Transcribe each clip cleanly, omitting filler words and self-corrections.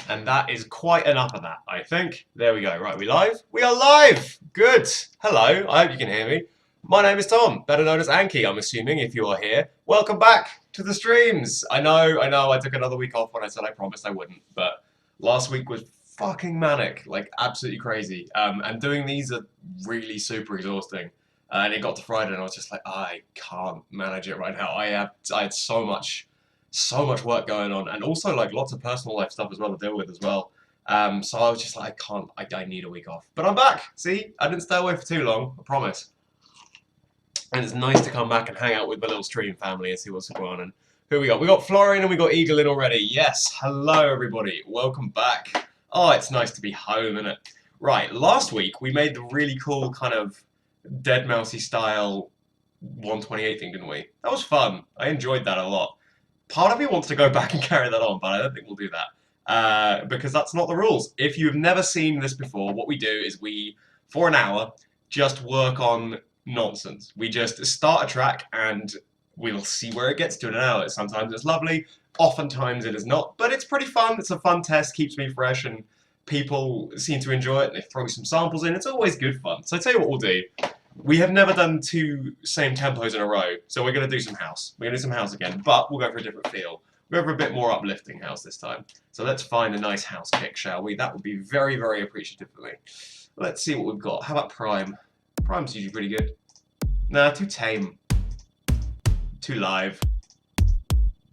And that is quite enough of that, I think. There we go. Right, we live? We are live! Good. Hello, I hope you can hear me. My name is Tom, better known as Anki, I'm assuming, if you are here. Welcome back to the streams. I know, I took another week off when I said I promised I wouldn't, but last week was fucking manic, like absolutely crazy. And doing these are really super exhausting. And it got to Friday and I was just like, I can't manage it right now. I had so much work going on, and also like lots of personal life stuff as well to deal with as well. So I was just like, I need a week off. But I'm back. See, I didn't stay away for too long, I promise. And it's nice to come back and hang out with my little stream family and see what's going on. And who we got? We got Florian and we got Eagle in already. Yes, hello everybody. Welcome back. Oh, it's nice to be home, isn't it? Right, last week we made the really cool kind of Dead Mousey style 128 thing, didn't we? That was fun. I enjoyed that a lot. Part of me wants to go back and carry that on, but I don't think we'll do that. Because that's not the rules. If you've never seen this before, what we do is we, for an hour, just work on nonsense. We just start a track and we'll see where it gets to in an hour. Sometimes it's lovely, oftentimes it is not, but it's pretty fun. It's a fun test, keeps me fresh, and people seem to enjoy it, and they throw some samples in. It's always good fun. So I tell you what we'll do. We have never done two same tempos in a row, so we're going to do some house. We're going to do some house again, but we'll go for a different feel. We'll go for a bit more uplifting house this time. So let's find a nice house kick, shall we? That would be very, very appreciative for me. Let's see what we've got. How about Prime? Prime's usually pretty good. Nah, too tame. Too live.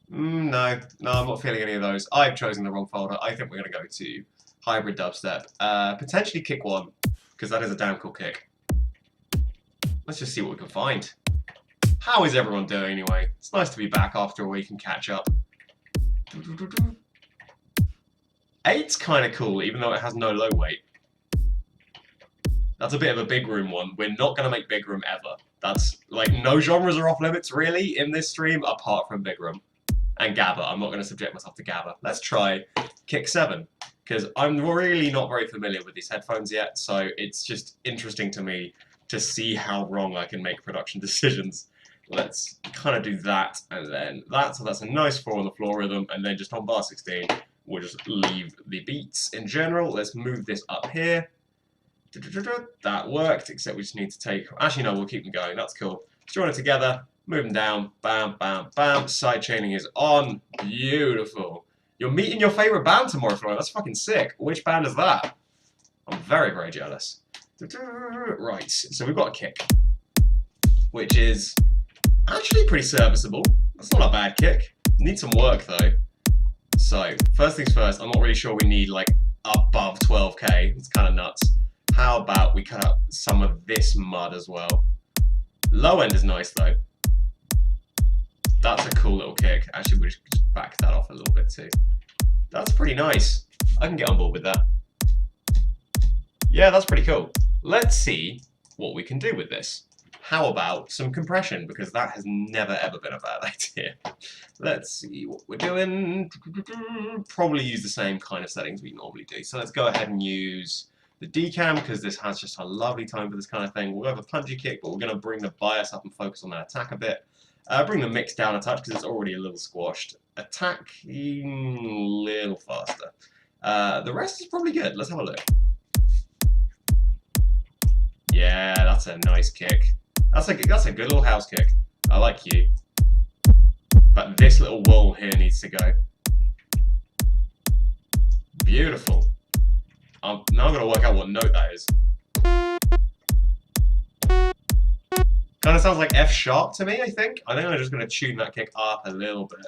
No, I'm not feeling any of those. I've chosen the wrong folder. I think we're going to go to hybrid dubstep. Potentially kick one, because that is a damn cool kick. Let's just see what we can find. How is everyone doing anyway? It's nice to be back after a week and catch up. 8's kind of cool, even though it has no low weight. That's a bit of a big room one. We're not going to make big room ever. That's, like, no genres are off limits, really, in this stream, apart from big room. And Gabba. I'm not going to subject myself to Gabba. Let's try kick 7. Because I'm really not very familiar with these headphones yet, so it's just interesting to me to see how wrong I can make production decisions. Let's kind of do that, and then that, so that's a nice 4 on the floor rhythm, and then just on bar 16, we'll just leave the beats in general. Let's move this up here. That worked, except we just need to take, actually no, we'll keep them going, that's cool. Let's join it together, move them down, bam, bam, bam, side chaining is on, beautiful. You're meeting your favourite band tomorrow, Florian, that's fucking sick. Which band is that? I'm very, very jealous. Right, so we've got a kick, which is actually pretty serviceable. That's not a bad kick. Needs some work though. So, first things first, I'm not really sure we need like above 12k. It's kind of nuts. How about we cut out some of this mud as well? Low end is nice though. That's a cool little kick. Actually, we'll just back that off a little bit too. That's pretty nice. I can get on board with that. Yeah, that's pretty cool. Let's see what we can do with this. How about some compression? Because that has never ever been a bad idea. Let's see what we're doing. Probably use the same kind of settings we normally do. So let's go ahead and use the decam, because this has just a lovely time for this kind of thing. We'll have a punchy kick, but we're going to bring the bias up and focus on that attack a bit. Bring the mix down a touch, because it's already a little squashed. Attack a little faster. The rest is probably good. Let's have a look. Yeah, that's a nice kick. That's a good little house kick. I like you. But this little wall here needs to go. Beautiful. Now I'm going to work out what note that is. Kind of sounds like F sharp to me, I think. I think I'm just going to tune that kick up a little bit.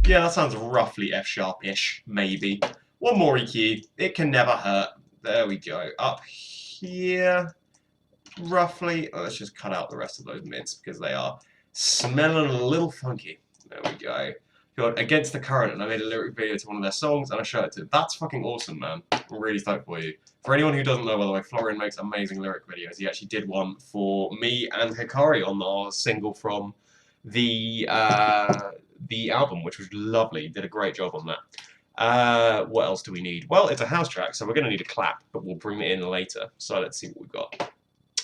Yeah, that sounds roughly F sharp-ish, maybe. One more EQ. It can never hurt. There we go. Up here, roughly. Oh, let's just cut out the rest of those mids because they are smelling a little funky. There we go. Got Against the Current, and I made a lyric video to one of their songs, and I showed it to them. That's fucking awesome, man. I'm really stoked for you. For anyone who doesn't know, by the way, Florian makes amazing lyric videos. He actually did one for me and Hikari on our single from the album, which was lovely. He did a great job on that. What else do we need? Well, it's a house track, so we're going to need a clap, but we'll bring it in later. So let's see what we've got.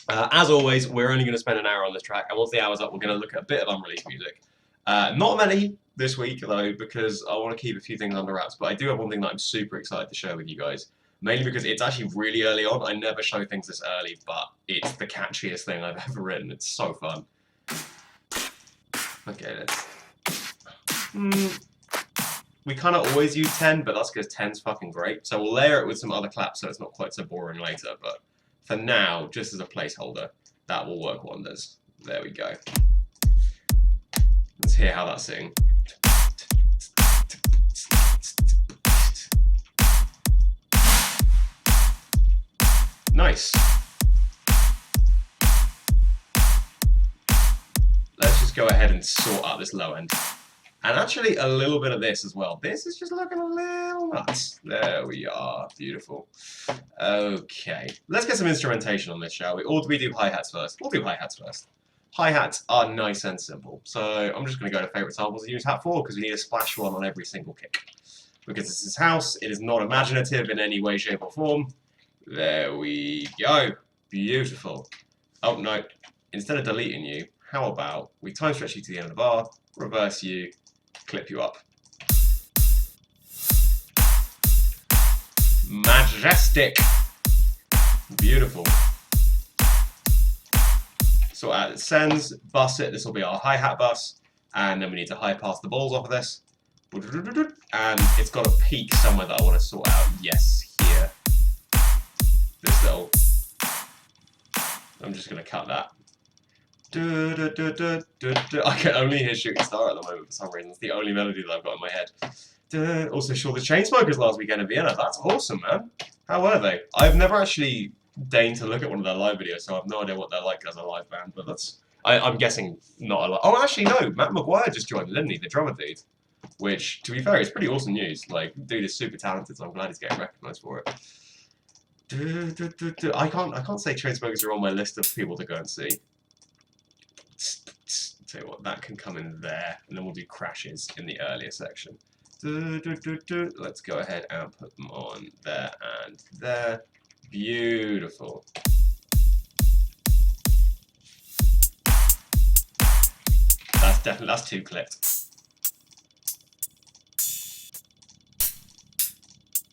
As always, we're only going to spend an hour on this track, and once the hour's up, we're going to look at a bit of unreleased music. Not many this week though, because I want to keep a few things under wraps. But I do have one thing that I'm super excited to share with you guys. Mainly because it's actually really early on. I never show things this early, but it's the catchiest thing I've ever written. It's so fun. Okay, let's. We kind of always use 10, but that's because 10's fucking great. So we'll layer it with some other claps so it's not quite so boring later. But for now, just as a placeholder, that will work wonders. There we go. Let's hear how that's sing. Nice. Let's just go ahead and sort out this low end. And actually a little bit of this as well. This is just looking a little nuts. There we are. Beautiful. Okay. Let's get some instrumentation on this, shall we? Or do we do hi-hats first? We'll do hi-hats first. Hi-hats are nice and simple. So I'm just going to go to favorite samples and use hat 4 because we need a splash one on every single kick. Because this is house, it is not imaginative in any way, shape or form. There we go. Beautiful. Oh no, instead of deleting you, how about we time stretch you to the end of the bar, reverse you, clip you up. Majestic. Beautiful. So as it sends, bus it, this will be our hi-hat bus, and then we need to high pass the balls off of this. And it's got a peak somewhere that I want to sort out. Yes, here. This little. I'm just going to cut that. I can only hear Shooting Star at the moment for some reason. It's the only melody that I've got in my head. Also saw the Chainsmokers last weekend in Vienna. That's awesome, man. How were they? I've never actually deigned to look at one of their live videos, so I have no idea what they're like as a live band, but that's. I'm guessing not a lot. Oh, actually, no. Matt McGuire just joined, didn't he? The drummer dude. Which, to be fair, is pretty awesome news. Like, dude is super talented, so I'm glad he's getting recognised for it. I can't say Chainsmokers are on my list of people to go and see. Tell you what, that can come in there, and then we'll do crashes in the earlier section. Let's go ahead and put them on there and there. Beautiful. That's too clipped.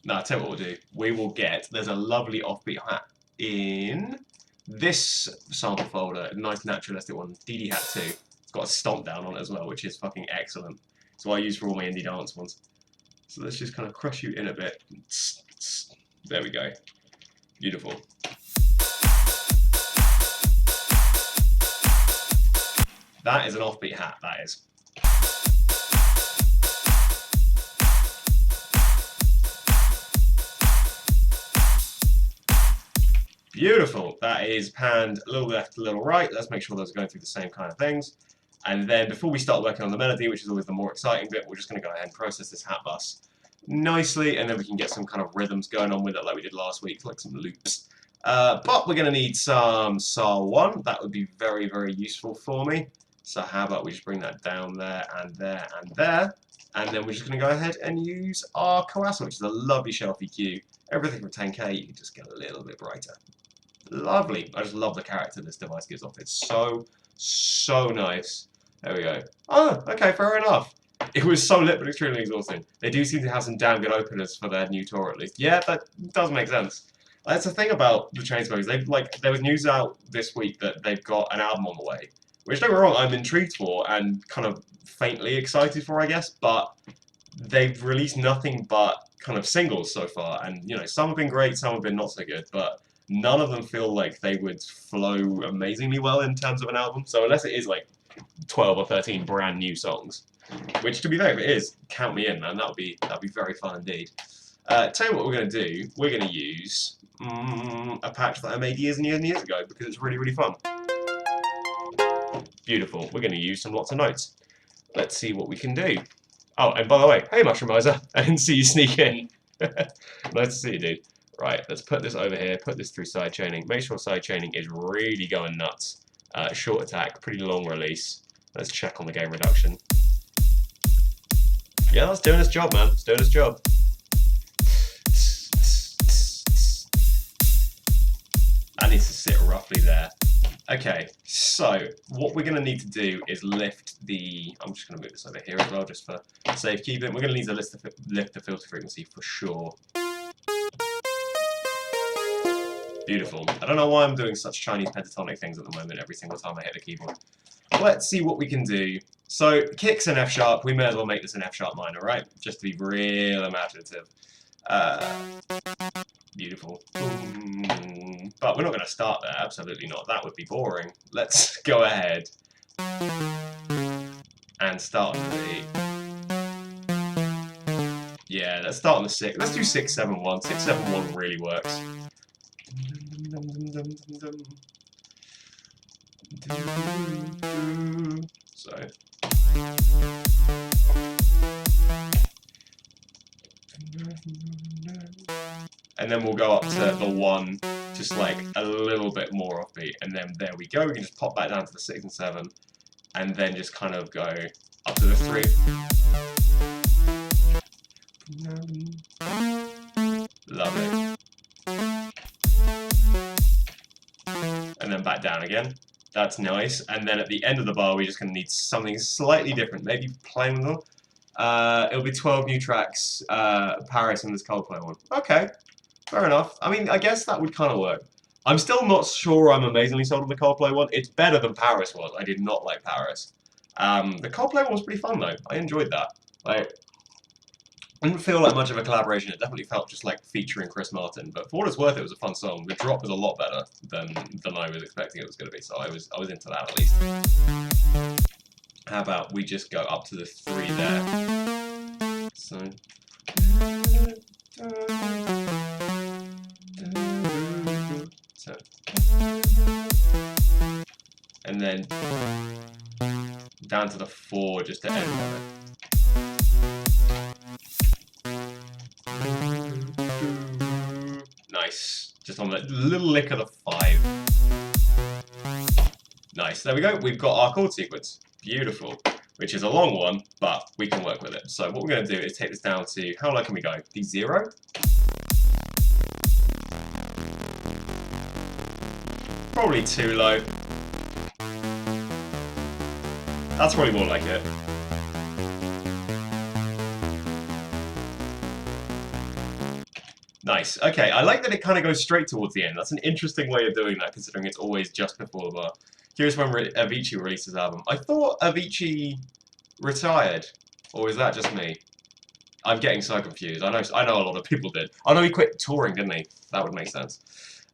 No, I'll tell you what we'll do. We will get, there's a lovely offbeat hat in this sample folder, nice naturalistic one, DD Hat 2. It's got a stomp down on it as well, which is fucking excellent. So I use for all my indie dance ones. So let's just kind of crush you in a bit. There we go. Beautiful. That is an offbeat hat, that is. Beautiful. That is panned a little left, a little right. Let's make sure those are going through the same kind of things. And then before we start working on the melody, which is always the more exciting bit, we're just going to go ahead and process this hat bus nicely, and then we can get some kind of rhythms going on with it like we did last week, like some loops. But we're going to need some SAR1. That would be very, very useful for me. So how about we just bring that down there and there and there. And then we're just going to go ahead and use our Coassa, which is a lovely shelf EQ. Everything from 10K, you can just get a little bit brighter. Lovely. I just love the character this device gives off. It's so nice. There we go. Oh, okay, fair enough. It was so lit but extremely exhausting. They do seem to have some damn good openers for their new tour at least. Yeah, that does make sense. That's the thing about the Chainsmokers. There was news out this week that they've got an album on the way. Which, don't get me wrong, I'm intrigued for and kind of faintly excited for, I guess. But they've released nothing but kind of singles so far. And, you know, some have been great, some have been not so good. But none of them feel like they would flow amazingly well in terms of an album. So unless it is like 12 or 13 brand new songs, which to be fair, if it is, count me in, man. That'd be very fun indeed. Tell you what we're going to do. We're going to use a patch that I made years and years and years ago because it's really, really fun. Beautiful. We're going to use some lots of notes. Let's see what we can do. Oh, and by the way, hey Mushroomizer, I didn't see you sneak in. Nice to see you, dude. Right, let's put this over here, put this through side chaining. Make sure side chaining is really going nuts. Short attack, pretty long release. Let's check on the gain reduction. Yeah, that's doing its job, man. It's doing its job. That needs to sit roughly there. Okay, so what we're going to need to do is lift the... I'm just going to move this over here as well, just for safekeeping. We're going to need to lift the filter frequency for sure. Beautiful. I don't know why I'm doing such Chinese pentatonic things at the moment every single time I hit the keyboard. Let's see what we can do. So, kicks an F sharp. We may as well make this an F sharp minor, right? Just to be real imaginative. Beautiful. But we're not going to start there, absolutely not. That would be boring. Let's go ahead and start on the... Yeah, let's start on the 6. Let's do 6-7-1. 6-7-1 really works. So... And then we'll go up to the 1, just like a little bit more offbeat, and then there we go. We can just pop back down to the 6 and 7, and then just kind of go up to the 3. Lovely. And then back down again. That's nice. And then at the end of the bar, we're just going to need something slightly different. Maybe playing them. It'll be 12 new tracks, Paris and this Coldplay one. Okay. Fair enough. I mean, I guess that would kind of work. I'm still not sure I'm amazingly sold on the Coldplay one. It's better than Paris was. I did not like Paris. The Coldplay one was pretty fun, though. I enjoyed that. Like, I didn't feel like much of a collaboration. It definitely felt just like featuring Chris Martin. But for what it's worth, it was a fun song. The drop was a lot better than I was expecting it was going to be. So I was into that at least. How about we just go up to the 3 there? So... And then down to the 4 just to end on it. Nice. Just on the little lick of the 5. Nice. There we go. We've got our chord sequence. Beautiful. Which is a long one, but we can work with it. So what we're going to do is take this down to, how low can we go? D0? Probably too low. That's probably more like it. Nice. Okay, I like that it kind of goes straight towards the end. That's an interesting way of doing that, considering it's always just before the bar. Curious when Avicii released his album. I thought Avicii retired, or is that just me? I'm getting so confused. I know a lot of people did. Oh no, he quit touring, didn't he? That would make sense.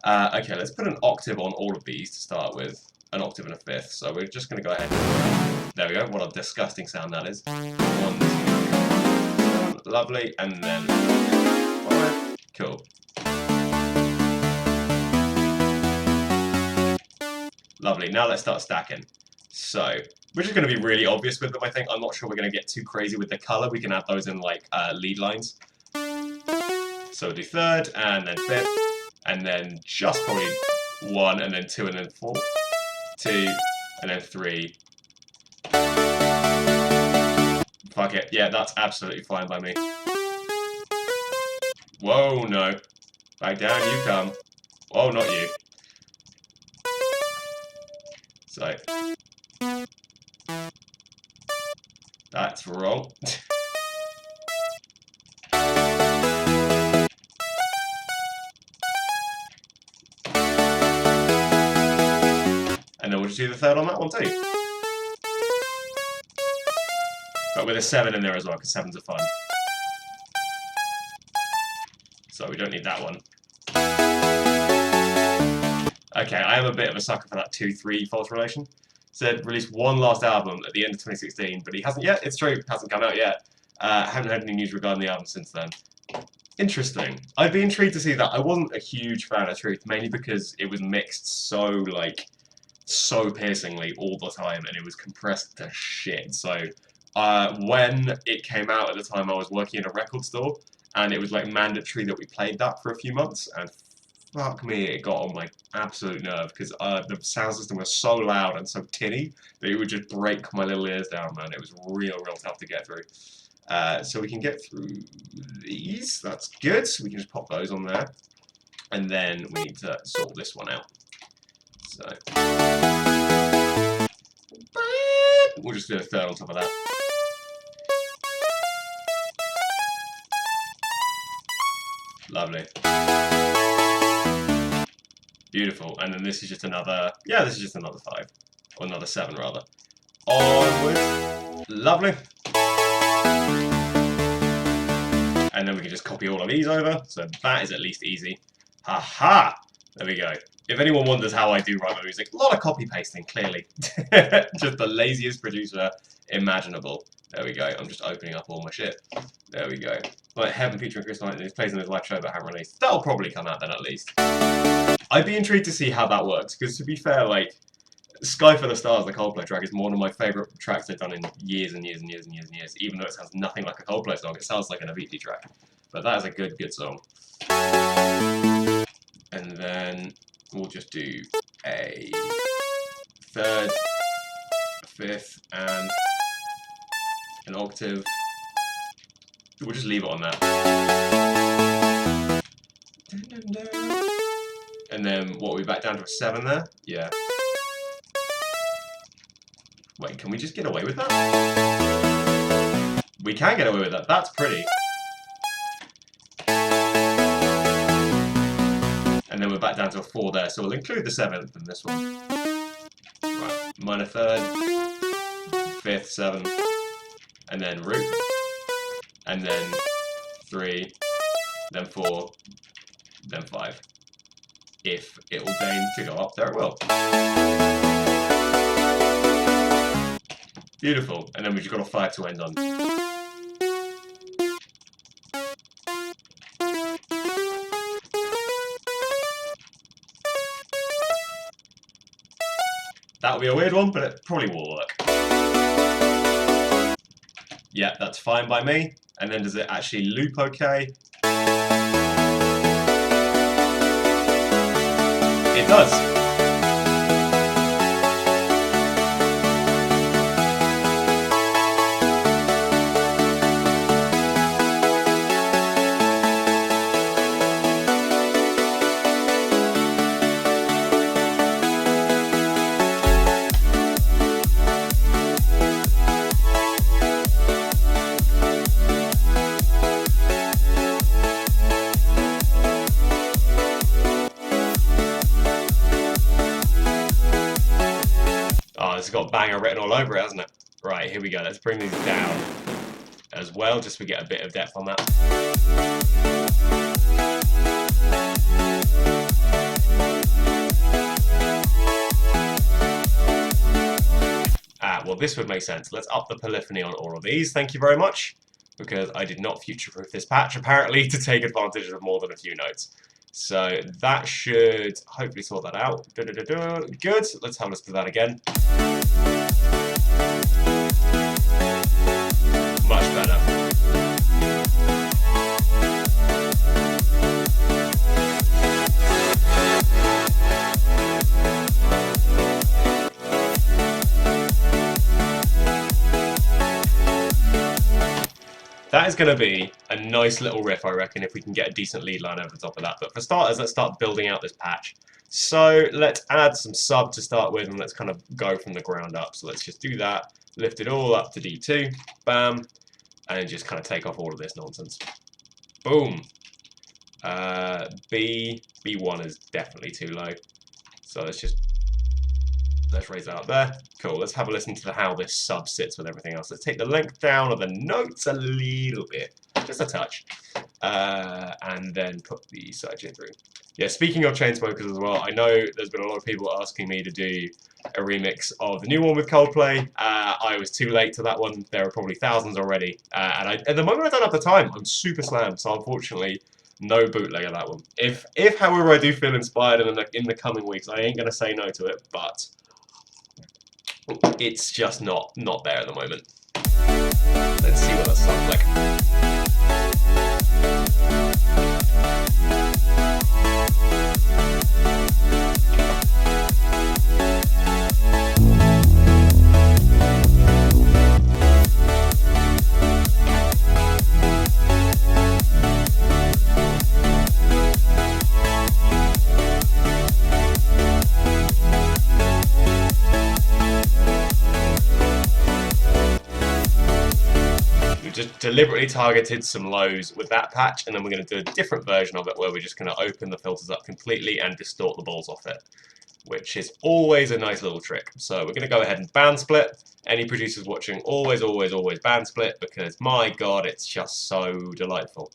Okay, let's put an octave on all of these to start with. An octave and a 5th. So we're just going to go ahead. There we go. What a disgusting sound that is. 1, 2, 3. Lovely. And then 5. Cool. Lovely. Now let's start stacking. So we're just going to be really obvious with them, I think. I'm not sure we're going to get too crazy with the color. We can add those in like lead lines. So we'll do 3rd and then 5th. And then just probably 1 and then 2 and then 4. 2 and then 3. Fuck it. Yeah, that's absolutely fine by me. Whoa, no. Back down you come. Oh, not you. So. That's wrong. And then we'll just do the 3rd on that one too. But with a 7 in there as well, because 7s are fun. So we don't need that one. Okay, I am a bit of a sucker for that 2-3 false relation. Said released one last album at the end of 2016, but he hasn't yet. It's true, hasn't come out yet. Haven't heard any news regarding the album since then. Interesting. I'd be intrigued to see that. I wasn't a huge fan of Truth, mainly because it was mixed so piercingly all the time, and it was compressed to shit. So when it came out at the time, I was working in a record store, and it was like mandatory that we played that for a few months, and fuck me, it got on my absolute nerve, because the sound system was so loud and so tinny that it would just break my little ears down, man. It was real tough to get through. So we can get through these, that's good. So we can just pop those on there. And then we need to sort this one out. So we'll just do a third on top of that. Lovely. Beautiful. And then this is just another, yeah, this is just another 5. Or another 7 rather. Onwards. Lovely. And then we can just copy all of these over. So that is at least easy. Haha! There we go. If anyone wonders how I do write my music, a lot of copy pasting, clearly. Just the laziest producer imaginable. There we go. I'm just opening up all my shit. There we go. Like Heaven featuring Chris Knight, who's plays in his live show but haven't released. That'll probably come out then at least. I'd be intrigued to see how that works, because to be fair, like, Sky for the Stars, the Coldplay track, is one of my favourite tracks they've done in years and years and years and years and years, even though it sounds nothing like a Coldplay song. It sounds like an Avicii track. But that is a good, good song. And then we'll just do a 3rd, a 5th, and an octave. We'll just leave it on that. And then, what, are we back down to a 7 there? Yeah. Wait, can we just get away with that? We can get away with that. That's pretty. And then we're back down to a 4 there, so we'll include the 7th in this one. Right, minor 3rd, 5th, 7, and then root, and then 3, then 4, then 5. If it will deign to go up, there it will. Beautiful, and then we've just got a 5 to end on. That'll be a weird one, but it probably will work. Yeah, that's fine by me. And then does it actually loop okay? It does. It's got banger written all over it, hasn't it? Right, here we go. Let's bring these down as well, just so we get a bit of depth on that. Well, this would make sense. Let's up the polyphony on all of these. Thank you very much, because I did not future-proof this patch, apparently, to take advantage of more than a few notes. So that should hopefully sort that out. Good. Let's have a listen to that again. Much better. That is going to be a nice little riff, I reckon, if we can get a decent lead line over the top of that. But for starters, let's start building out this patch. So let's add some sub to start with, and let's kind of go from the ground up. So let's just do that, lift it all up to D2, bam, and just kind of take off all of this nonsense. Boom. B1 is definitely too low. So let's raise that up there. Cool, let's have a listen to how this sub sits with everything else. Let's take the length down of the notes a little bit, just a touch, and then put the sidechain through. Yeah, speaking of Chainsmokers as well, I know there's been a lot of people asking me to do a remix of the new one with Coldplay. I was too late to that one. There are probably thousands already, and at the moment I don't have the time. I'm super slammed, so unfortunately, no bootleg of that one. If however I do feel inspired in the coming weeks, I ain't gonna say no to it, but it's just not there at the moment. Let's see what that sounds like. deliberately targeted some lows with that patch, and then we're going to do a different version of it where we're just going to open the filters up completely and distort the balls off it, which is always a nice little trick. So we're going to go ahead and band split. Any producers watching, always, always, always band split, because my god, it's just so delightful.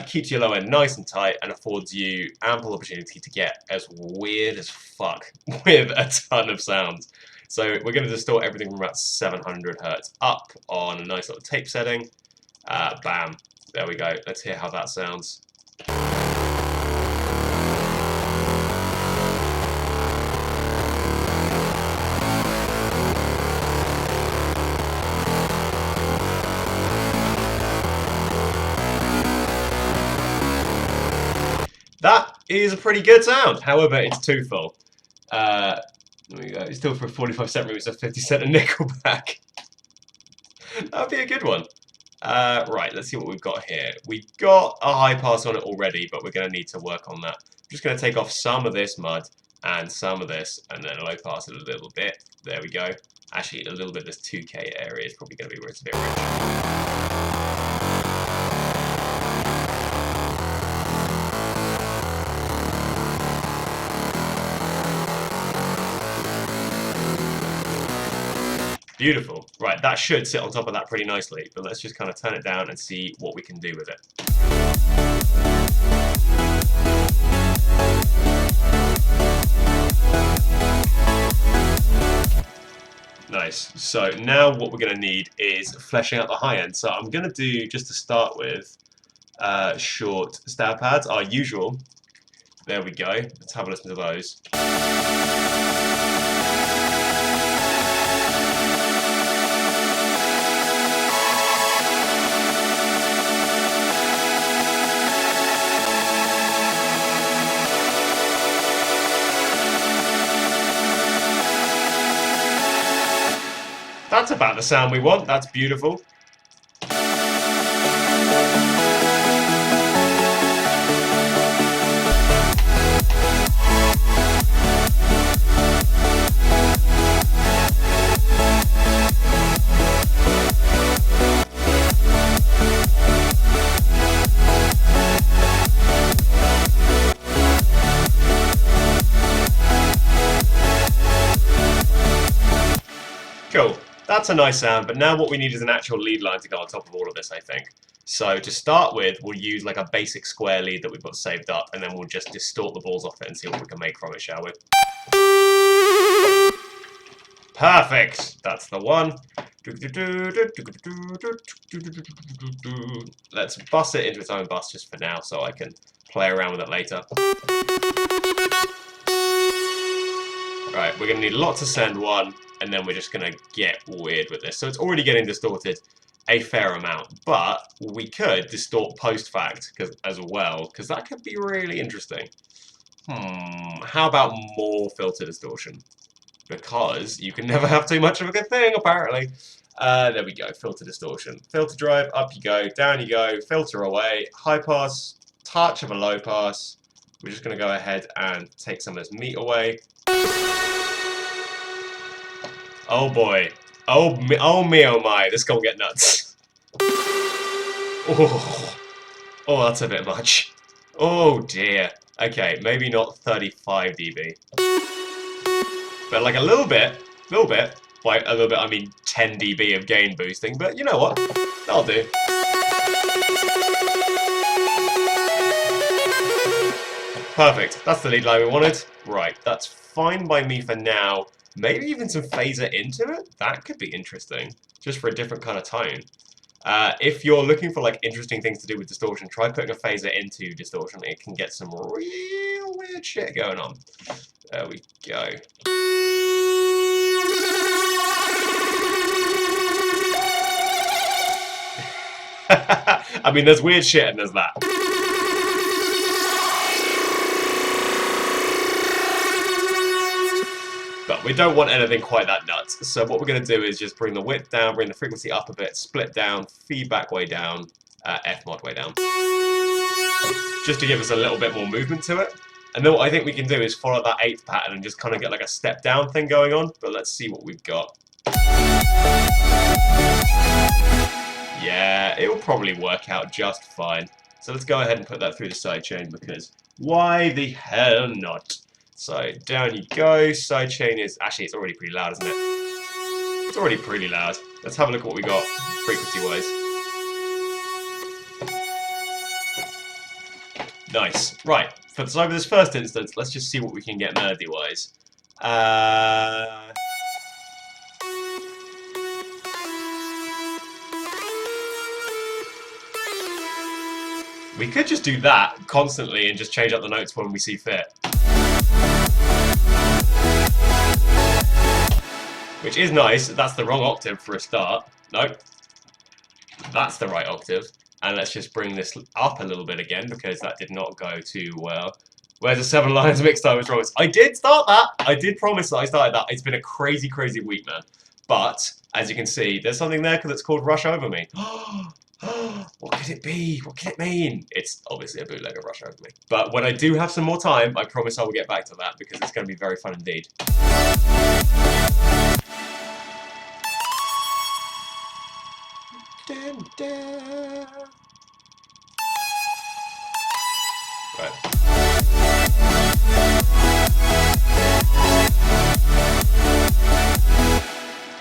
Keeps your low end nice and tight and affords you ample opportunity to get as weird as fuck with a ton of sounds. So we're going to distort everything from about 700 Hertz up on a nice little tape setting. Bam. There we go. Let's hear how that sounds. That is a pretty good sound. However, it's too full. There we go. It's still for 45-cent remix of 50 Cent and Nickelback. That'd be a good one. Right, let's see what we've got here. We've got a high pass on it already, but we're going to need to work on that. I'm just going to take off some of this mud and some of this, and then low pass it a little bit. There we go. Actually, a little bit of this 2K area is probably going to be where it's a bit rich. Beautiful. Right, that should sit on top of that pretty nicely, but let's just kind of turn it down and see what we can do with it. Nice. So now what we're going to need is fleshing out the high end. So I'm going to do, just to start with, short stab pads, our usual. There we go. Let's have a listen to those. That's about the sound we want. That's beautiful. Cool. That's a nice sound, but now what we need is an actual lead line to go on top of all of this, I think. So to start with, we'll use like a basic square lead that we've got saved up, and then we'll just distort the balls off it and see what we can make from it, shall we? Perfect! That's the one. Let's bus it into its own bus just for now so I can play around with it later. Right, we're going to need lots of send one, and then we're just going to get weird with this. So it's already getting distorted a fair amount, but we could distort post-fact as well, because that could be really interesting. How about more filter distortion? Because you can never have too much of a good thing, apparently. There we go, filter distortion. Filter drive, up you go, down you go, filter away, high pass, touch of a low pass. We're just going to go ahead and take some of this meat away. Oh boy. Oh me, oh my. This gonna get nuts. Oh, that's a bit much. Oh dear. Okay, maybe not 35 dB. But like a little bit. By a little bit, I mean 10 dB of gain boosting, but you know what? That'll do. Perfect. That's the lead line we wanted. Right, that's fine by me for now. Maybe even some phaser into it? That could be interesting. Just for a different kind of tone. If you're looking for like interesting things to do with distortion, try putting a phaser into distortion. It can get some real weird shit going on. There we go. I mean, there's weird shit and there's that. But we don't want anything quite that nuts. So what we're going to do is just bring the width down, bring the frequency up a bit, split down, feedback way down, F mod way down. Just to give us a little bit more movement to it. And then what I think we can do is follow that 8th pattern and just kind of get like a step down thing going on. But let's see what we've got. Yeah, it will probably work out just fine. So let's go ahead and put that through the sidechain because why the hell not? So down you go. Sidechain is actually it's already pretty loud, isn't it? It's already pretty loud. Let's have a look at what we got frequency-wise. Nice. Right. So over this first instance, let's just see what we can get melody-wise. We could just do that constantly and just change up the notes when we see fit. Which is nice. That's the wrong octave for a start. Nope. That's the right octave. And let's just bring this up a little bit again because that did not go too well. Where's the 7 lines mixed I was promised? I did start that! I did promise that I started that. It's been a crazy, crazy week, man. But, as you can see, there's something there that's called Rush Over Me. What could it be? What could it mean? It's obviously a bootleg of Rush Over Me. But when I do have some more time, I promise I will get back to that because it's going to be very fun indeed. Dun, dun. Right.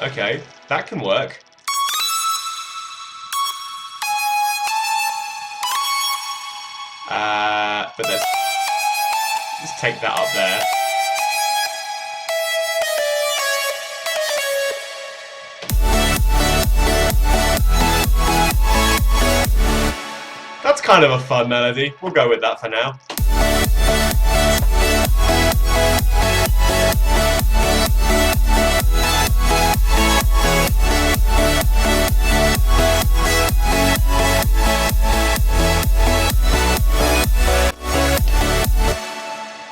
Okay, that can work. But let's take that up there. That's kind of a fun melody. We'll go with that for now.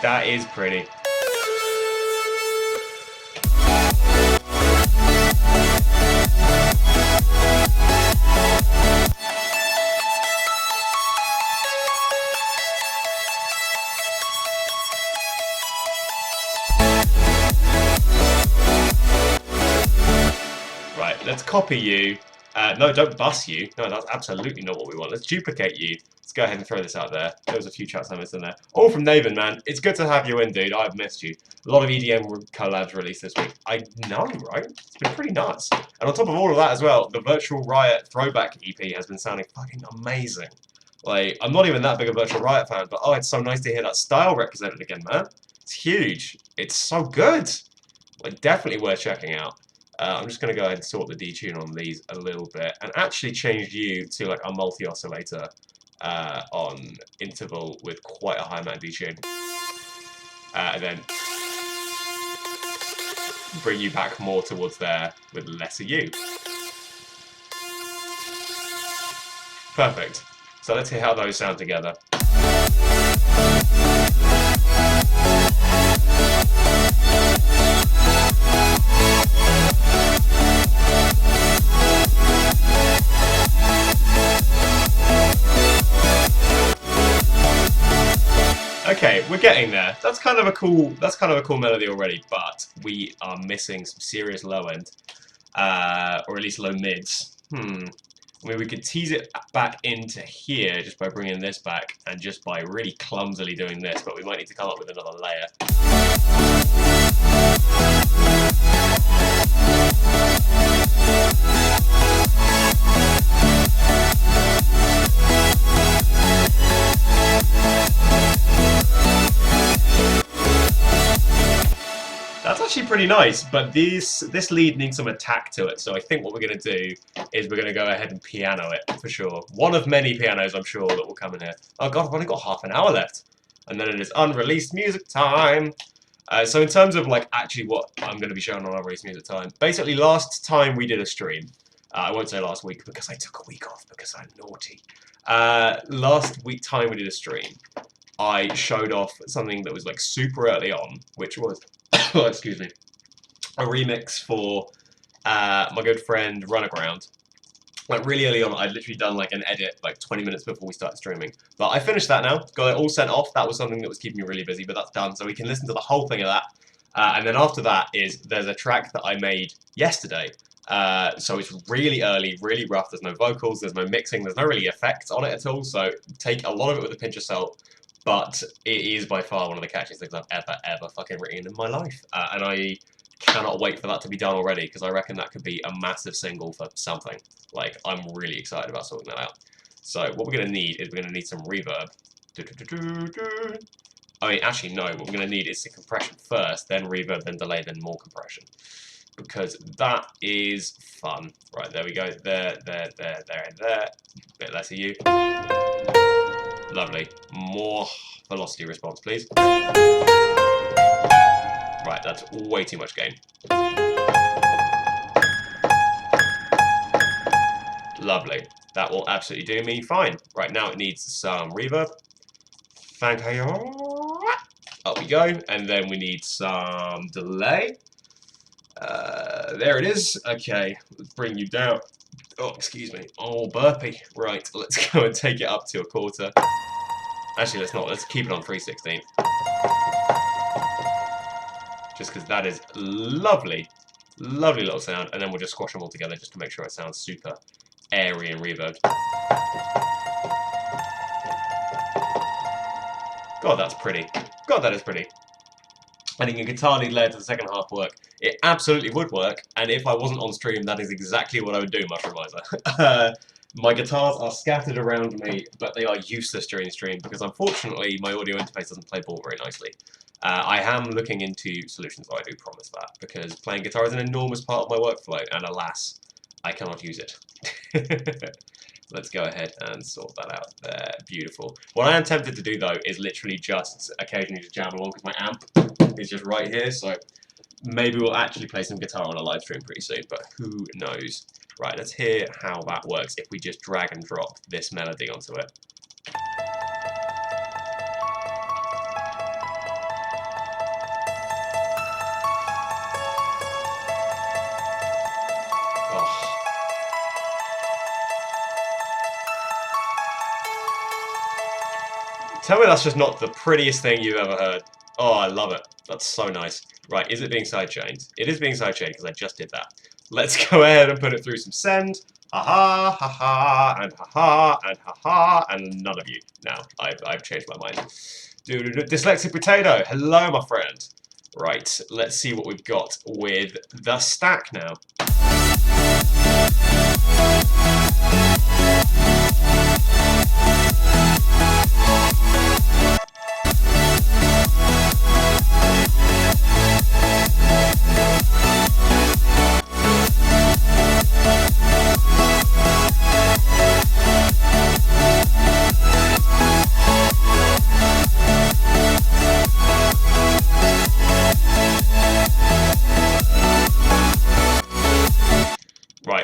That is pretty. Right, let's copy you. No, don't bus you. No, that's absolutely not what we want. Let's duplicate you. Let's go ahead and throw this out there. There was a few tracks I missed in there. All from Nathan, man. It's good to have you in, dude. I've missed you. A lot of EDM collabs released this week. I know, right? It's been pretty nuts. And on top of all of that as well, the Virtual Riot Throwback EP has been sounding fucking amazing. Like, I'm not even that big a Virtual Riot fan, but oh, it's so nice to hear that style represented again, man. It's huge. It's so good. Like, definitely worth checking out. I'm just going to go ahead and sort the detune on these a little bit and actually change you to like a multi-oscillator on interval with quite a high amount of detune. And then bring you back more towards there with lesser U. Perfect. So let's hear how those sound together. Okay, we're getting there. That's kind of a cool melody already, but we are missing some serious low end, or at least low mids. I mean, we could tease it back into here just by bringing this back and just by really clumsily doing this, but we might need to come up with another layer. That's actually pretty nice, but this lead needs some attack to it, so I think what we're going to do is we're going to go ahead and piano it, for sure. One of many pianos, I'm sure, that will come in here. Oh god, I've only got half an hour left. And then it is unreleased music time. So in terms of like actually what I'm going to be showing on unreleased music time, basically last time we did a stream, I won't say last week because I took a week off because I'm naughty. Last week time we did a stream, I showed off something that was like super early on, which was excuse me, a remix for my good friend Runaground. Like really early on, I'd literally done like an edit like 20 minutes before we started streaming. But I finished that now, got it all sent off. That was something that was keeping me really busy, but that's done. So we can listen to the whole thing of that. And then after that there's a track that I made yesterday So it's really early, really rough. There's no vocals, there's no mixing, there's no really effects on it at all. So take a lot of it with a pinch of salt. But it is by far one of the catchiest things I've ever fucking written in my life. And I cannot wait for that to be done already, because I reckon that could be a massive single for something. Like, I'm really excited about sorting that out. So what we're going to need is we're going to need some reverb. I mean, actually, no. What we're going to need is the compression first, then reverb, then delay, then more compression. Because that is fun. Right, there we go. There, and there. Bit less of you. Lovely. More velocity response, please. Right, that's way too much gain. Lovely. That will absolutely do me fine. Right, now it needs some reverb. Thank you. Up we go. And then we need some delay. There it is. Okay, let's bring you down. Oh, excuse me. Oh, burpee. Right, let's go and take it up to a quarter. Actually, let's not. Let's keep it on 3/16. Just because that is lovely. Lovely little sound. And then we'll just squash them all together just to make sure it sounds super airy and reverbed. God, that's pretty. God, that is pretty. I think a guitar lead layer to the second half work. It absolutely would work, and if I wasn't on stream, that is exactly what I would do, Mushroomizer. My guitars are scattered around me, but they are useless during stream, because unfortunately my audio interface doesn't play ball very nicely. I am looking into solutions, I do promise that, because playing guitar is an enormous part of my workflow, and alas, I cannot use it. Let's go ahead and sort that out there. Beautiful. What I am tempted to do, though, is literally just occasionally just jam along, because my amp is just right here, so maybe we'll actually play some guitar on a live stream pretty soon, but who knows. Right, let's hear how that works if we just drag and drop this melody onto it. Tell me that's just not the prettiest thing you've ever heard. Oh, I love it. That's so nice. Right, is it being sidechained? It is being sidechained because I just did that. Let's go ahead and put it through some send. Ha-ha, ha-ha, and ha-ha, and ha-ha, and none of you. Now, I've changed my mind. Dyslexic Potato, hello, my friend. Right, let's see what we've got with the stack now.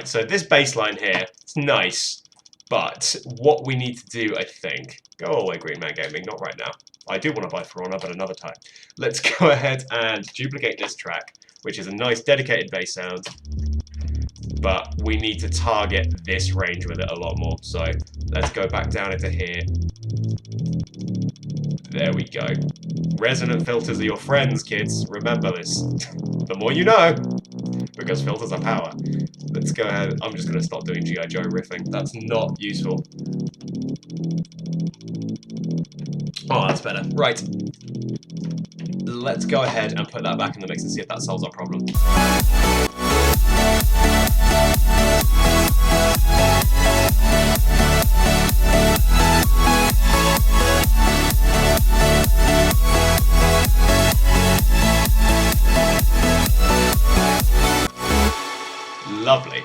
So this bass line here, it's nice, but what we need to do, I think... Go away, Green Man Gaming, not right now. I do want to buy For Honor, but another time. Let's go ahead and duplicate this track, which is a nice dedicated bass sound, but we need to target this range with it a lot more. So let's go back down into here. There we go. Resonant filters are your friends, kids. Remember this. The more you know, because filters are power. Let's go ahead. I'm just going to stop doing G.I. Joe riffing. That's not useful. Oh, that's better. Right. Let's go ahead and put that back in the mix and see if that solves our problem. Lovely.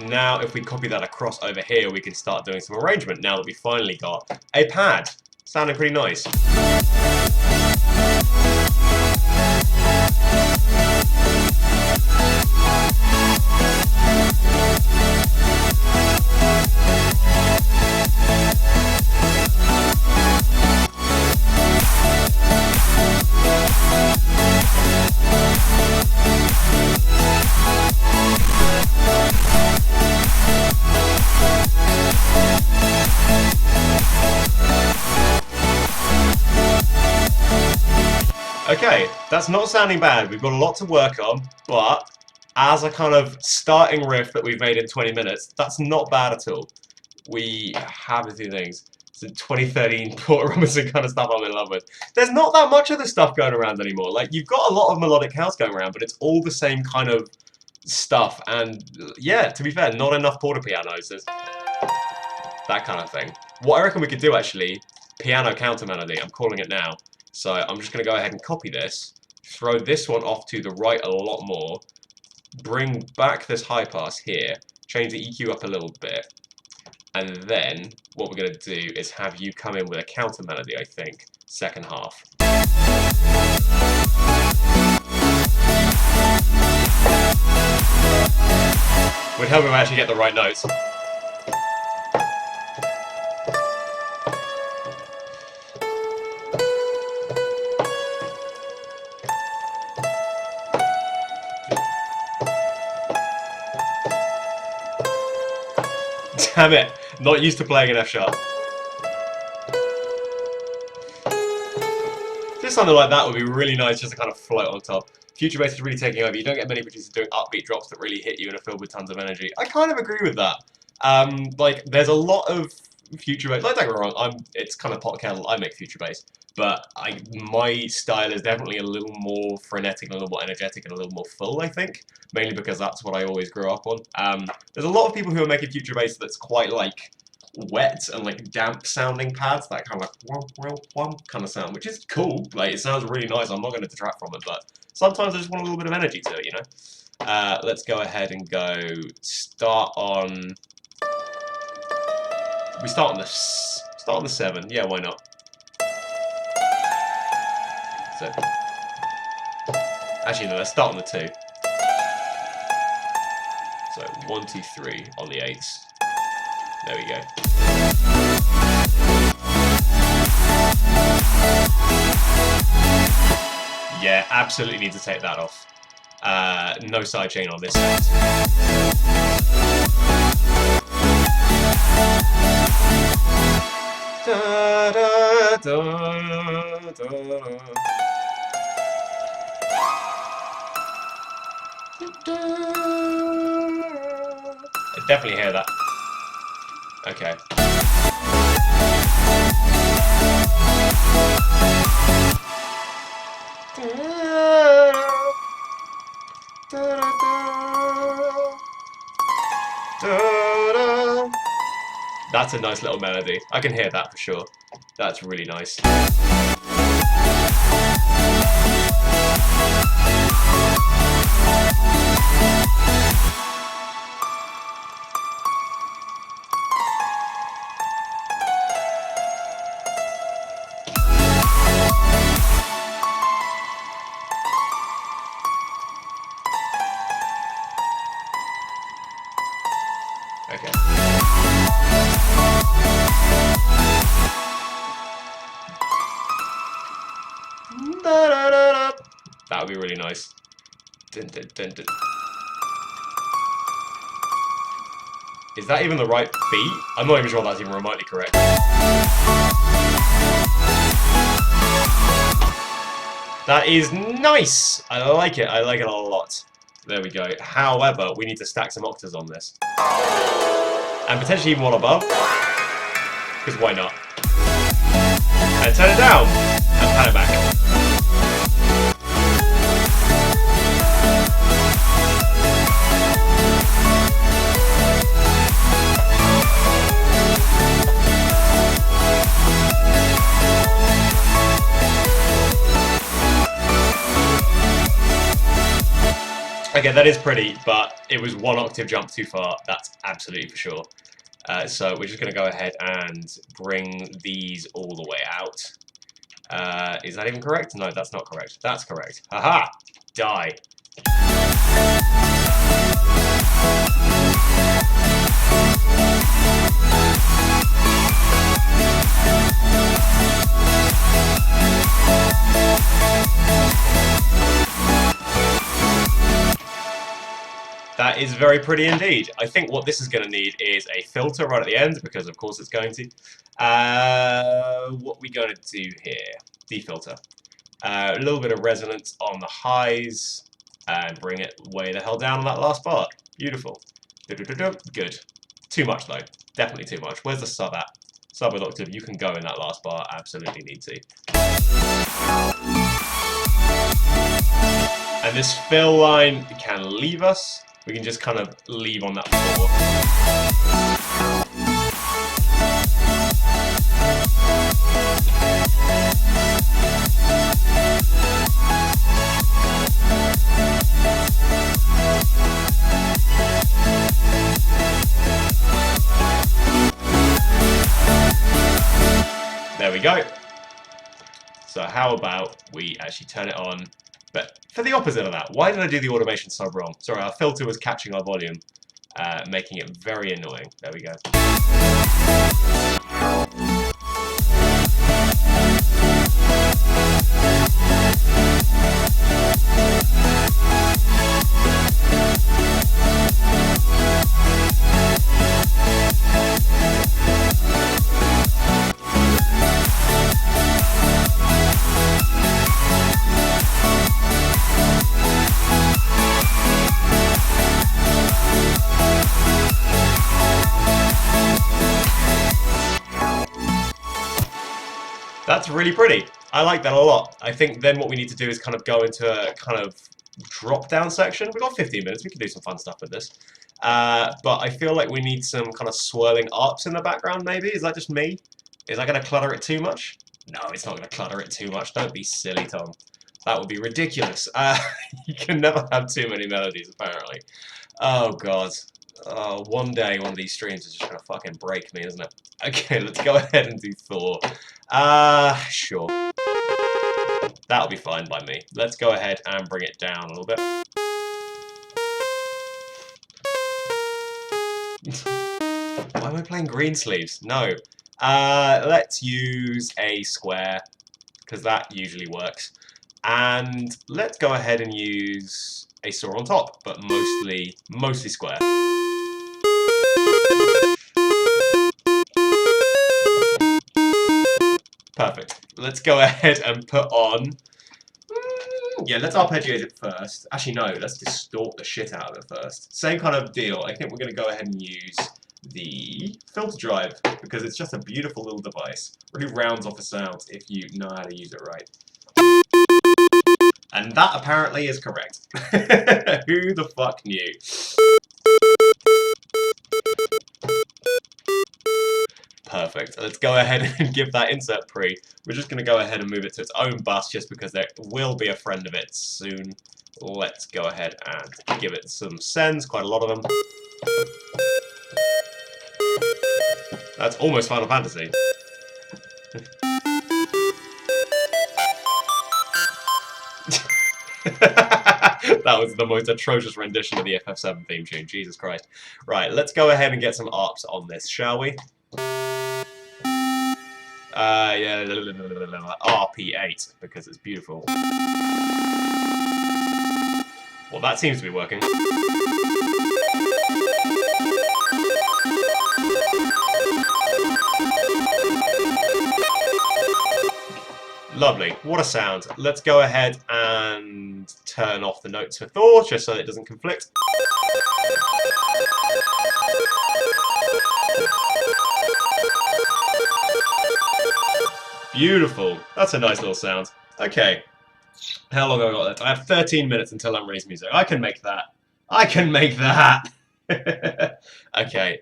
Now, if we copy that across over here, we can start doing some arrangement now that we finally got a pad. Sounding pretty nice. Okay, that's not sounding bad. We've got a lot to work on, but as a kind of starting riff that we've made in 20 minutes, that's not bad at all. We have a few things. Some 2013 Porter Robinson kind of stuff I'm in love with. There's not that much of this stuff going around anymore. Like, you've got a lot of melodic house going around, but it's all the same kind of stuff. And yeah, to be fair, not enough Porter pianos. There's that kind of thing. What I reckon we could do, actually, piano counter melody, I'm calling it now. So I'm just going to go ahead and copy this, throw this one off to the right a lot more, bring back this high pass here, change the EQ up a little bit, and then what we're going to do is have you come in with a counter melody, I think, second half. Would help if I actually get the right notes. Damn it! Not used to playing an F sharp. Just something like that would be really nice, just to kind of float on top. Future bass is really taking over. You don't get many producers doing upbeat drops that really hit you and are filled with tons of energy. I kind of agree with that. Like, there's a lot of future bass. Like, don't get me wrong, it's kind of pot kettle. I make future bass, but my style is definitely a little more frenetic, a little more energetic, and a little more full, I think. Mainly because that's what I always grew up on. There's a lot of people who are making future bass that's quite like wet and like damp sounding pads, that kind of like whomp, whomp, whomp kind of sound, which is cool. Like, it sounds really nice. I'm not going to detract from it, but sometimes I just want a little bit of energy to it, you know. Let's go ahead and go start on. We start on the 7. Yeah, why not? So, actually, no. Let's start on the 2. So 1, 2, 3 on the 8s. There we go. Yeah, absolutely need to take that off. No sidechain on this sound. Da, da, da, da. I definitely hear that. Okay. That's a nice little melody. I can hear that for sure. That's really nice. Okay. That would be really nice. Dun, dun, dun, dun. Is that even the right beat? I'm not even sure that's even remotely correct. That is nice! I like it. I like it a lot. There we go. However, we need to stack some octaves on this. And potentially even one above. Because why not? And turn it down. And pan it back. Okay, that is pretty, but it was 1 octave jump too far. That's absolutely for sure. So we're just going to go ahead and bring these all the way out. Is that even correct? No, that's not correct. That's correct. Haha! Die. That is very pretty indeed. I think what this is going to need is a filter right at the end, because of course it's going to. What are we going to do here? Defilter. A little bit of resonance on the highs. And bring it way the hell down on that last bar. Beautiful. Good. Too much though. Definitely too much. Where's the sub at? Sub with octave, you can go in that last bar. Absolutely need to. And this fill line can leave us. We can just kind of leave on that floor. There we go. So how about we actually turn it on, but for the opposite of that. Why did I do the automation sub wrong? Sorry, our filter was catching our volume, making it very annoying. There we go. That's really pretty. I like that a lot. I think then what we need to do is kind of go into a kind of drop-down section. We've got 15 minutes. We can do some fun stuff with this. But I feel like we need some kind of swirling arps in the background, maybe. Is that just me? Is that going to clutter it too much? No, it's not going to clutter it too much. Don't be silly, Tom. That would be ridiculous. You can never have too many melodies, apparently. Oh, God. One day one of these streams is just going to fucking break me, isn't it? Okay, let's go ahead and do Thor. Sure. That'll be fine by me. Let's go ahead and bring it down a little bit. Why am I playing green sleeves? No. Let's use a square, because that usually works. And let's go ahead and use a saw on top, but mostly square. Perfect. Let's go ahead and put on... yeah, let's arpeggiate it first. Actually, no, let's distort the shit out of it first. Same kind of deal. I think we're going to go ahead and use the filter drive, because it's just a beautiful little device. Really rounds off the sounds if you know how to use it right. And that apparently is correct. Who the fuck knew? Perfect. Let's go ahead and give that insert pre. We're just going to go ahead and move it to its own bus just because there will be a friend of it soon. Let's go ahead and give it some sends, quite a lot of them. That's almost Final Fantasy. That was the most atrocious rendition of the FF7 theme tune, Jesus Christ. Right, let's go ahead and get some arps on this, shall we? Yeah, RP8, because it's beautiful. Well, that seems to be working. Lovely. What a sound. Let's go ahead and turn off the notes for Thor, just so that it doesn't conflict. Beautiful. That's a nice little sound. Okay. How long have I got left? I have 13 minutes until I'm releasing music. I can make that. I can make that. Okay.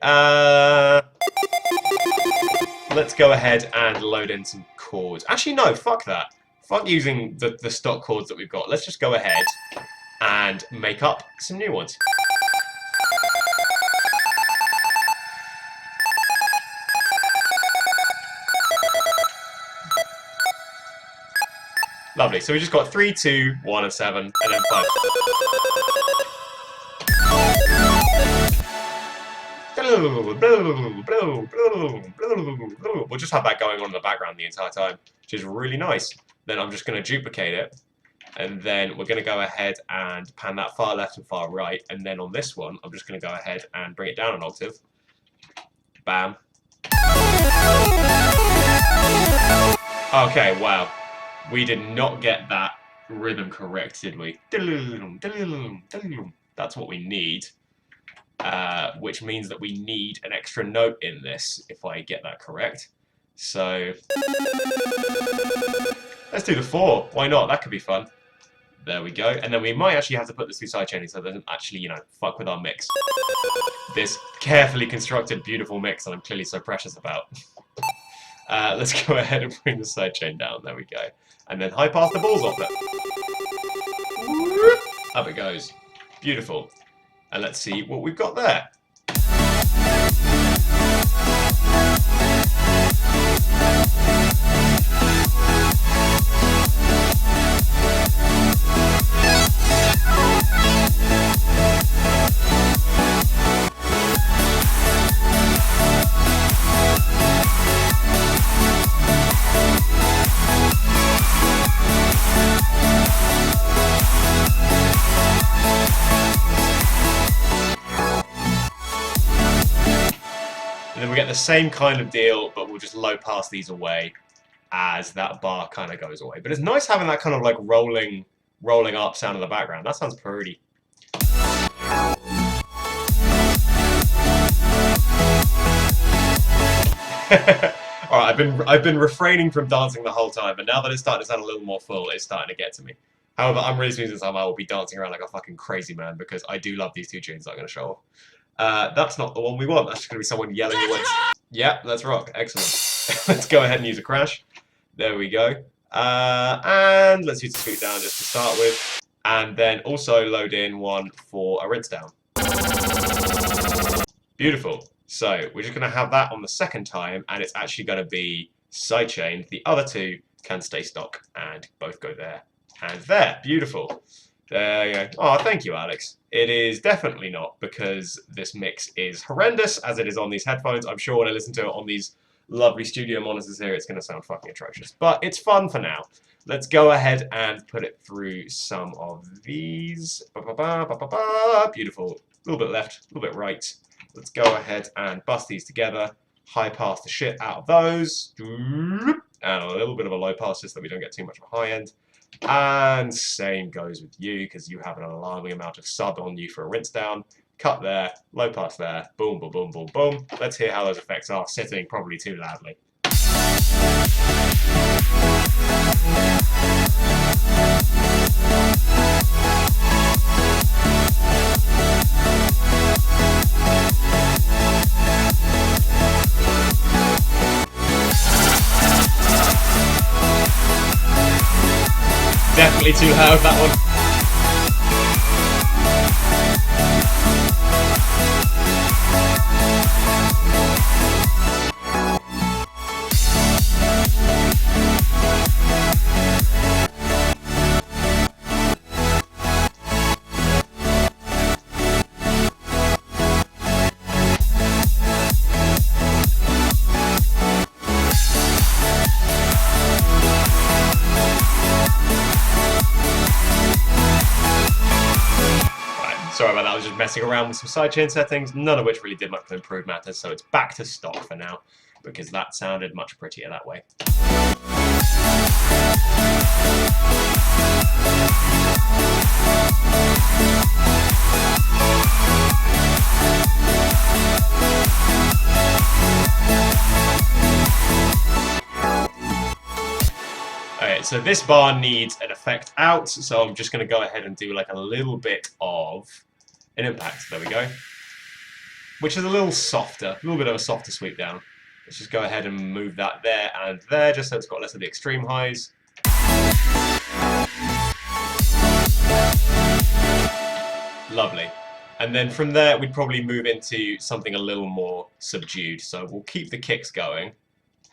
Let's go ahead and load in some chords. Actually, no, fuck that. Fuck using the stock chords that we've got. Let's just go ahead and make up some new ones. Lovely. So we just got 3, 2, 1, and 7, and then 5. We'll just have that going on in the background the entire time, which is really nice. Then I'm just going to duplicate it, and then we're going to go ahead and pan that far left and far right, and then on this one, I'm just going to go ahead and bring it down an octave. Bam. Okay, wow. We did not get that rhythm correct, did we? That's what we need. Which means that we need an extra note in this, if I get that correct. So let's do the 4. Why not? That could be fun. There we go. And then we might actually have to put this through sidechaining so it doesn't actually, you know, fuck with our mix. This carefully constructed, beautiful mix that I'm clearly so precious about. Let's go ahead and bring the sidechain down. There we go. And then high pass the balls off it. Up it goes. Beautiful. And let's see what we've got there. And then we get the same kind of deal, but we'll just low pass these away as that bar kind of goes away. But it's nice having that kind of like rolling up sound in the background. That sounds pretty. Alright, I've been refraining from dancing the whole time, but now that it's starting to sound a little more full, it's starting to get to me. However, I'm really soon this time I will be dancing around like a fucking crazy man because I do love these two tunes that I'm going to show off. That's not the one we want. That's just going to be someone yelling your words. Yeah, let's rock. Excellent. Let's go ahead and use a crash. There we go. And let's use the sweep down just to start with. And then also load in one for a rinse down. Beautiful. So we're just going to have that on the second time, and it's actually going to be sidechained. The other two can stay stock and both go there and there. Beautiful. There you go. Oh, thank you, Alex. It is definitely not, because this mix is horrendous as it is on these headphones. I'm sure when I listen to it on these lovely studio monitors here, it's going to sound fucking atrocious. But it's fun for now. Let's go ahead and put it through some of these. Beautiful. A little bit left, a little bit right. Let's go ahead and bust these together. High pass the shit out of those. And a little bit of a low pass just so we don't get too much of a high end. And same goes with you, because you have an alarming amount of sub on you for a rinse down. Cut there, low pass there, boom, boom, boom, boom, boom. Let's hear how those effects are sitting probably too loudly. Definitely too loud, that one. Sorry about that, I was just messing around with some sidechain settings, none of which really did much to improve matters, so it's back to stock for now, because that sounded much prettier that way. Okay, so this bar needs an effect out, so I'm just going to go ahead and do like a little bit of an impact. There we go. Which is a little softer, a little bit of a softer sweep down. Let's just go ahead and move that there and there, just so it's got less of the extreme highs. Lovely. And then from there, we'd probably move into something a little more subdued. So we'll keep the kicks going.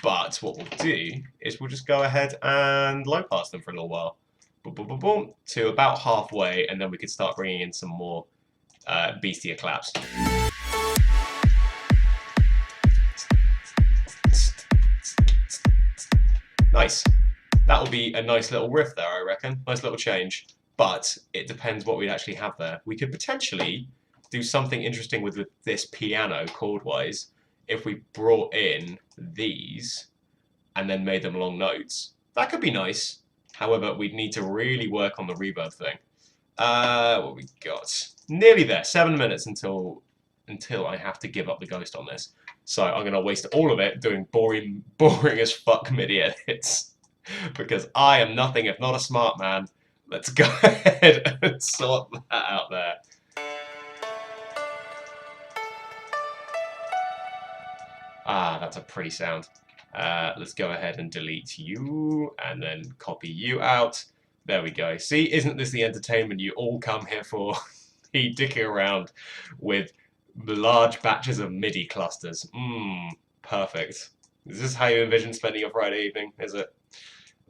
But what we'll do is we'll just go ahead and low pass them for a little while. Boom, boom, boom, boom, to about halfway, and then we could start bringing in some more beastier claps. Nice. That'll be a nice little riff there, I reckon. Nice little change. But it depends what we'd actually have there. We could potentially do something interesting with this piano chord-wise if we brought in these and then made them long notes. That could be nice. However, we'd need to really work on the reverb thing. What we got? Nearly there. 7 minutes until I have to give up the ghost on this. So I'm going to waste all of it doing boring as fuck MIDI edits. Because I am nothing if not a smart man. Let's go ahead and sort that out there. Ah, that's a pretty sound. Let's go ahead and delete you, and then copy you out. There we go. See, isn't this the entertainment you all come here for? Me dicking around with large batches of MIDI clusters. Perfect. Is this how you envision spending your Friday evening? Is it?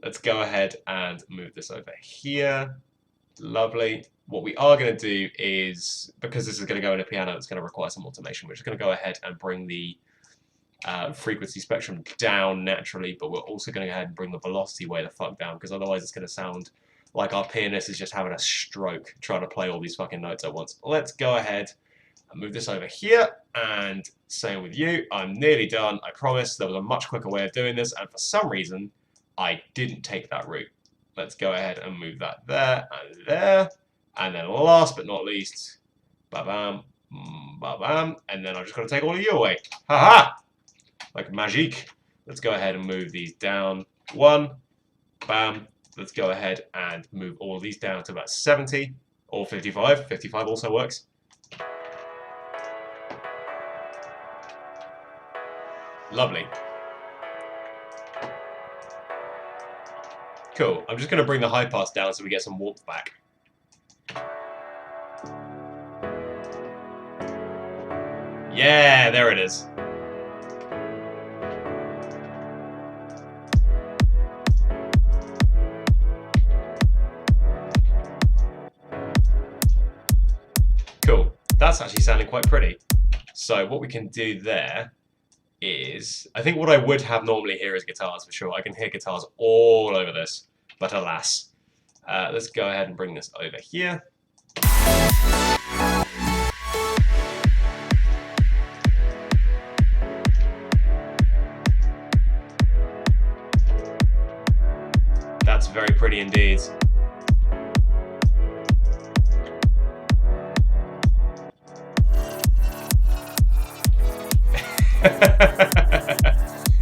Let's go ahead and move this over here. Lovely. What we are going to do is, because this is going to go in a piano, it's going to require some automation. We're just going to go ahead and bring the frequency spectrum down naturally, but we're also going to go ahead and bring the velocity way the fuck down, because otherwise it's going to sound like our pianist is just having a stroke trying to play all these fucking notes at once. Let's go ahead and move this over here, and same with you. I'm nearly done, I promise. There was a much quicker way of doing this, and for some reason I didn't take that route. Let's go ahead and move that there and there, and then last but not least, ba-bam, ba-bam, and then I'm just going to take all of you away. Ha-ha! Like magic. Let's go ahead and move these down. 1, bam. Let's go ahead and move all of these down to about 70 or 55. 55 also works. Lovely. Cool. I'm just going to bring the high pass down so we get some warmth back. Yeah, there it is. Cool. That's actually sounding quite pretty. So what we can do there is, I think what I would have normally here is guitars for sure. I can hear guitars all over this, but alas. Let's go ahead and bring this over here. That's very pretty indeed.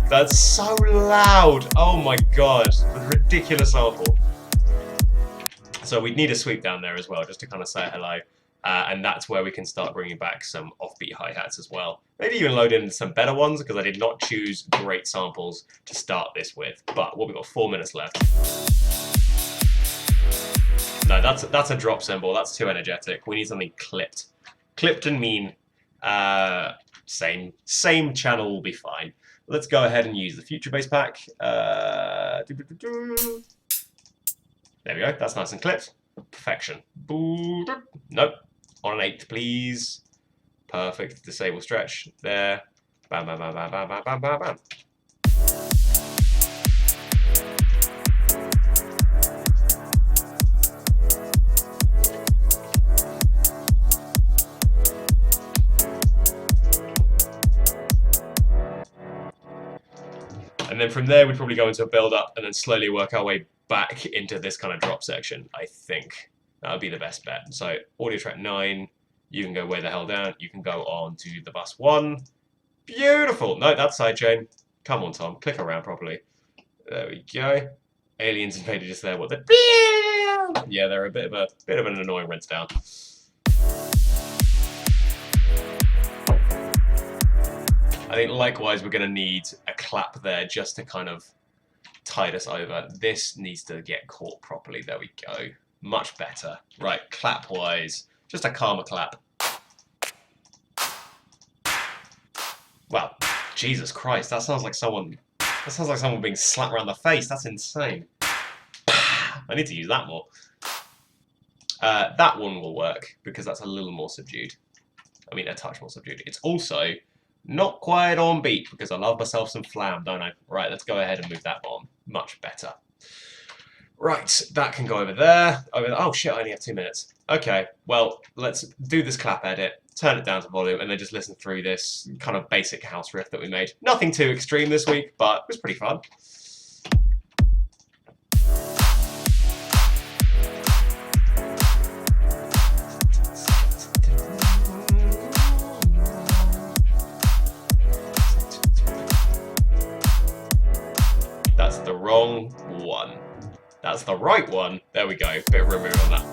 That's so loud! Oh my god, a ridiculous sample. So we'd need a sweep down there as well, just to kind of say hello. And that's where we can start bringing back some offbeat hi-hats as well. Maybe even load in some better ones, because I did not choose great samples to start this with. But what, we've got 4 minutes left. No, that's a drop cymbal. That's too energetic. We need something clipped. Clipped and mean. Same channel will be fine. Let's go ahead and use the Future Bass pack. There we go. That's nice and clipped. Perfection. Nope. On an 8th, please. Perfect. Disable stretch. There. Bam, bam, bam, bam, bam, bam, bam, bam, bam. And then from there, we'd probably go into a build-up and then slowly work our way back into this kind of drop section, I think. That would be the best bet. So, audio track 9, you can go way the hell down. You can go on to the bus 1. Beautiful! No, that's sidechain. Come on, Tom. Click around properly. There we go. Aliens invaded just there. What the... Yeah, they're a bit of an annoying rinse down. I think likewise we're going to need a clap there just to kind of tide us over. This needs to get caught properly. There we go. Much better. Right, clap-wise, just a calmer clap. Wow, Jesus Christ, that sounds like someone being slapped around the face. That's insane. I need to use that more. That one will work because that's a little more subdued. I mean, a touch more subdued. It's also not quite on beat because I love myself some flam, don't I? Right, let's go ahead and move that on. Much better. Right, that can go over there. Oh shit, I only have 2 minutes. Okay, well, let's do this clap edit, turn it down to volume, and then just listen through this kind of basic house riff that we made. Nothing too extreme this week, but it was pretty fun. That's the wrong one. That's the right one. There we go. Bit of room on that.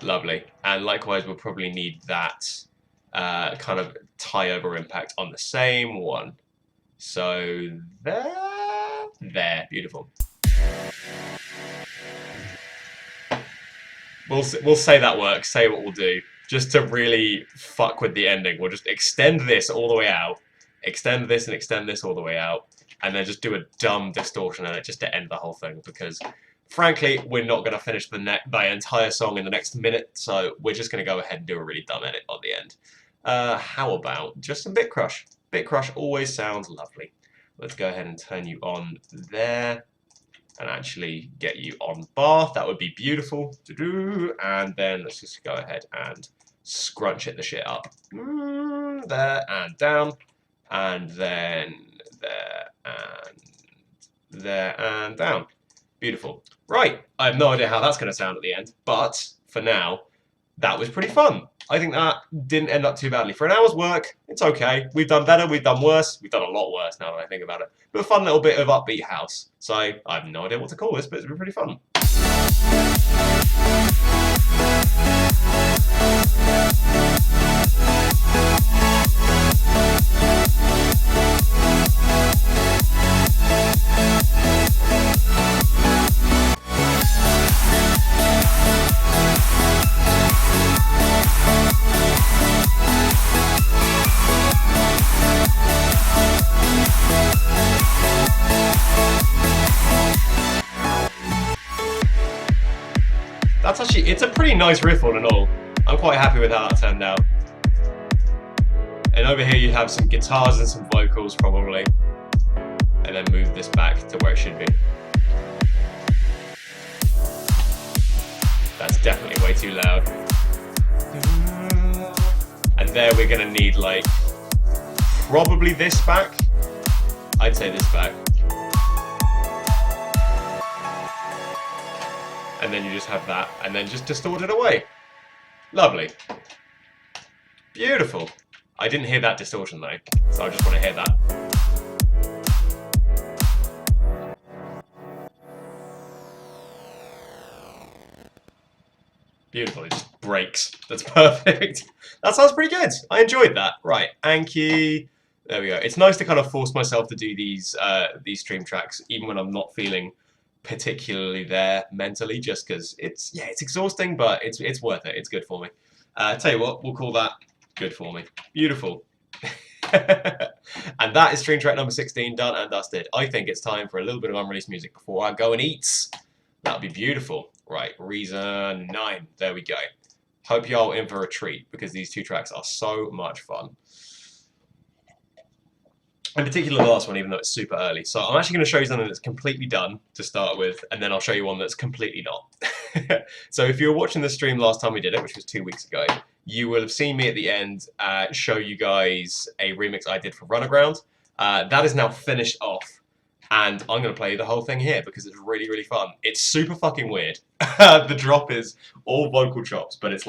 Lovely. And likewise, we'll probably need that kind of tie-over impact on the same one. So there. Beautiful. We'll say that works. Say what we'll do. Just to really fuck with the ending, we'll just extend this all the way out, extend this and extend this all the way out, and then just do a dumb distortion on it just to end the whole thing, because frankly, we're not going to finish the entire song in the next minute, so we're just going to go ahead and do a really dumb edit on the end. How about just some bit crush? Bit crush always sounds lovely. Let's go ahead and turn you on there. And actually get you on bar. That would be beautiful to do. And then let's just go ahead and scrunch it the shit up. There and down. And then there and down. Beautiful. Right. I have no idea how that's going to sound at the end. But for now, that was pretty fun. I think that didn't end up too badly. For an hour's work, it's okay. We've done better, we've done worse. We've done a lot worse now that I think about it. But a fun little bit of upbeat house. So I have no idea what to call this, but it's been pretty fun. That's actually, it's a pretty nice riff all in all. I'm quite happy with how that turned out. And over here you have some guitars and some vocals probably. And then move this back to where it should be. That's definitely way too loud. And there we're gonna need like, probably this back. I'd say this back. And then you just have that, and then just distort it away. Lovely. Beautiful. I didn't hear that distortion though, so I just want to hear that. Beautiful, it just breaks. That's perfect. That sounds pretty good. I enjoyed that. Right, Anki. There we go. It's nice to kind of force myself to do these stream tracks, even when I'm not feeling particularly there mentally, just because it's exhausting, but it's worth it. It's good for me. Tell you what, we'll call that good for me. Beautiful. And that is stream track number 16 done and dusted. I think it's time for a little bit of unreleased music before I go and eat. That'd be beautiful. Right, reason 9. There we go. Hope y'all in for a treat, because these two tracks are so much fun. In particular, the last one, even though it's super early. So I'm actually going to show you something that's completely done to start with, and then I'll show you one that's completely not. So if you were watching the stream last time we did it, which was 2 weeks ago, you will have seen me at the end show you guys a remix I did for Run Aground. That is now finished off, and I'm going to play you the whole thing here because it's really, really fun. It's super fucking weird. The drop is all vocal chops, but it's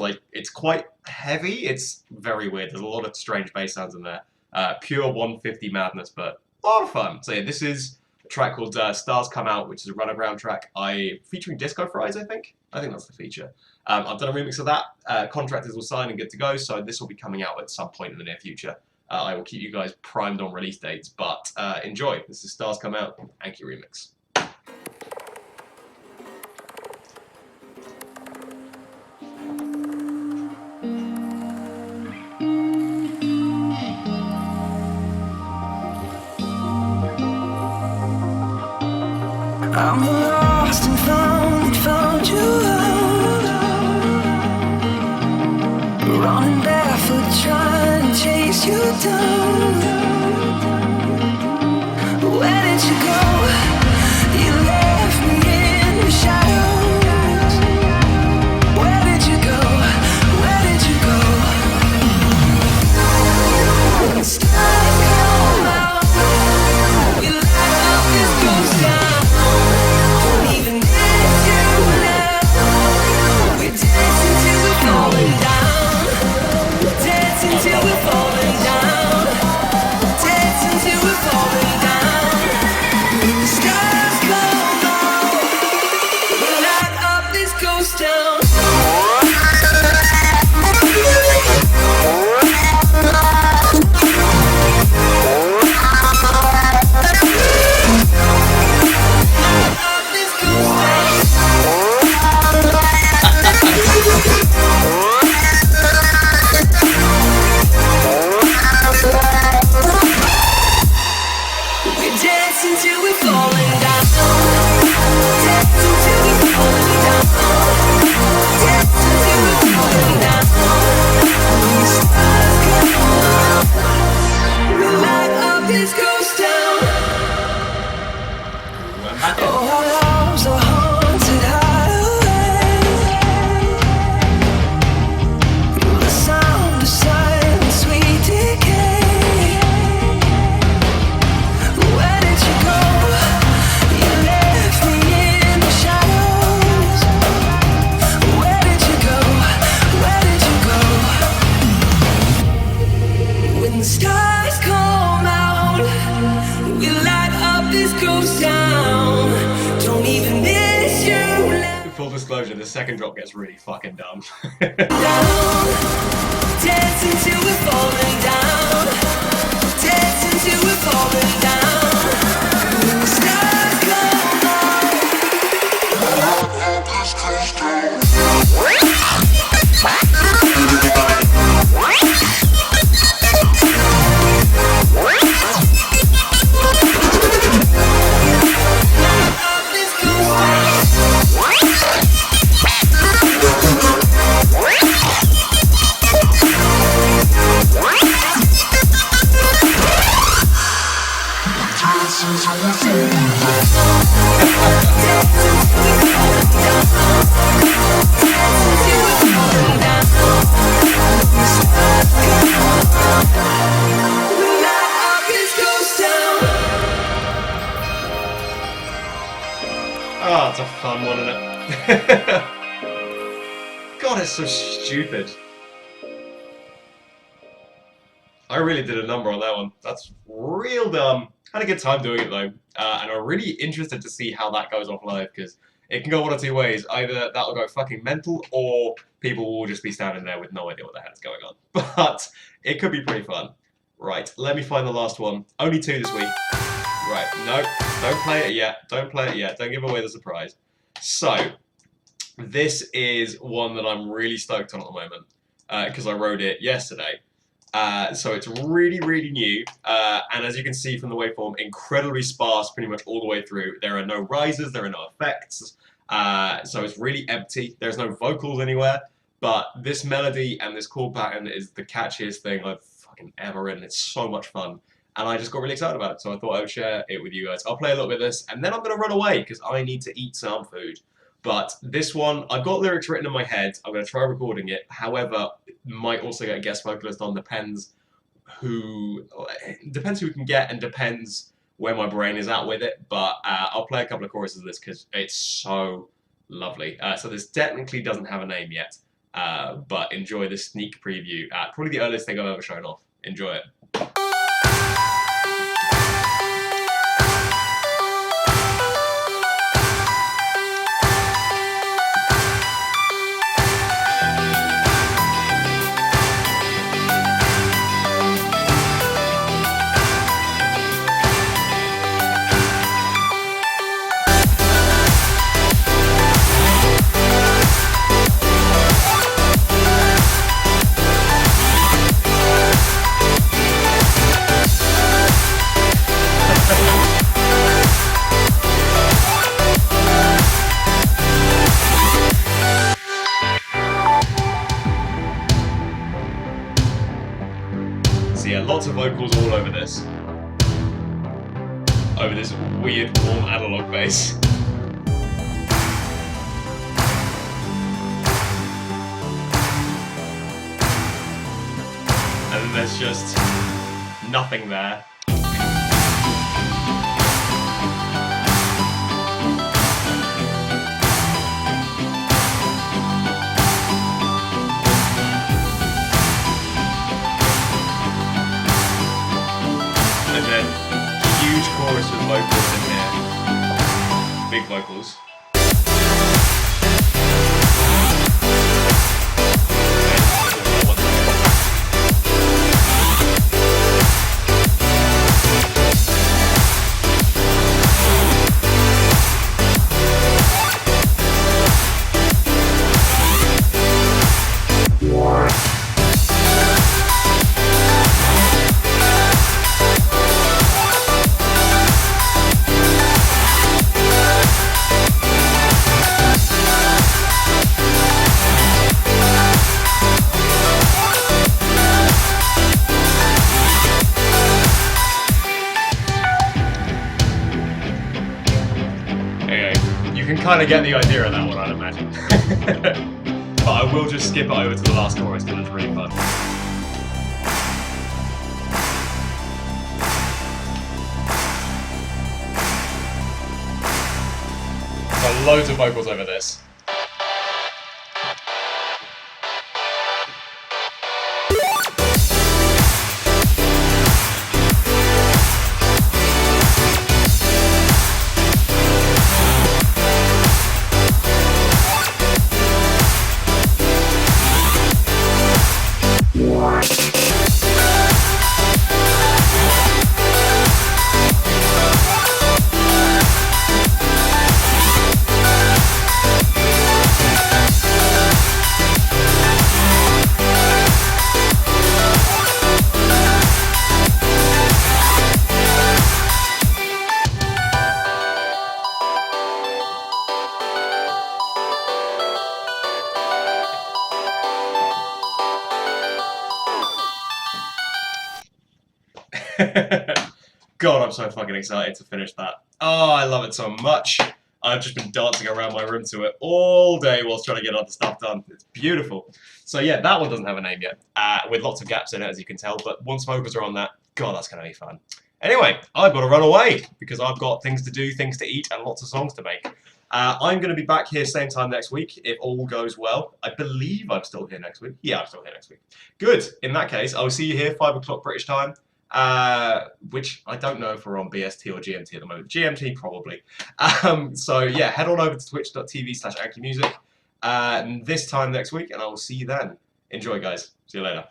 quite heavy. It's very weird. There's a lot of strange bass sounds in there. Pure 150 madness, but a lot of fun. So yeah, this is a track called Stars Come Out, which is a Run Aground track. Featuring Disco Fries, I think that's the feature. I've done a remix of that. Contract is all signed and good to go, so this will be coming out at some point in the near future. I will keep you guys primed on release dates, but enjoy. This is Stars Come Out, Anki remix. I'm lost and found you out, running barefoot, trying to chase you down. Where did you go? You left me in the shadows. Where did you go? Where did you go? Stars come out. We light up this ghost town. Till we're stars come out, we light up this ghost town. Don't even miss you left Full disclosure, the second drop gets really fucking dumb. down. Dancing till we're falling down. Dancing till we're falling down. When the stars come Oh, it's a fun one, isn't it? God, it's so stupid. I really did a number on that one. That's real dumb. Had a good time doing it though, and I'm really interested to see how that goes off live, because it can go one or two ways. Either that'll go fucking mental, or people will just be standing there with no idea what the hell is going on. But it could be pretty fun. Right, let me find the last one. Only 2 this week. Right, no, don't play it yet. Don't play it yet. Don't give away the surprise. So, this is one that I'm really stoked on at the moment, because I wrote it yesterday. So it's really, really new, and as you can see from the waveform, incredibly sparse pretty much all the way through. There are no risers, there are no effects, so it's really empty. There's no vocals anywhere, but this melody and this chord pattern is the catchiest thing I've fucking ever written. It's so much fun, and I just got really excited about it, so I thought I would share it with you guys. I'll play a little bit of this, and then I'm going to run away, because I need to eat some food. But this one, I've got lyrics written in my head. I'm going to try recording it. However, might also get a guest vocalist on. Depends who we can get, and depends where my brain is at with it. But I'll play a couple of choruses of this because it's so lovely. So this technically doesn't have a name yet, but enjoy this sneak preview. Probably the earliest thing I've ever shown off. Enjoy it. Yeah, lots of vocals all over this. Over this weird warm analog bass. And then there's just nothing there. And then huge chorus with vocals in here. Big vocals. You can kind of get the idea of that one, I'd imagine. But I will just skip it over to the last chorus because it's really fun. So loads of vocals over this. God, I'm so fucking excited to finish that. Oh, I love it so much. I've just been dancing around my room to it all day whilst trying to get other stuff done. It's beautiful. So yeah, that one doesn't have a name yet, with lots of gaps in it, as you can tell, but once vocals are on that, God, that's going to be fun. Anyway, I've got to run away because I've got things to do, things to eat, and lots of songs to make. I'm going to be back here same time next week if all goes well. I believe I'm still here next week. Yeah, I'm still here next week. Good. In that case, I will see you here 5 o'clock British time. Which I don't know if we're on BST or GMT at the moment. GMT probably. So yeah, head on over to twitch.tv/AnkiMusic this time next week, and I will see you then. Enjoy, guys. See you later.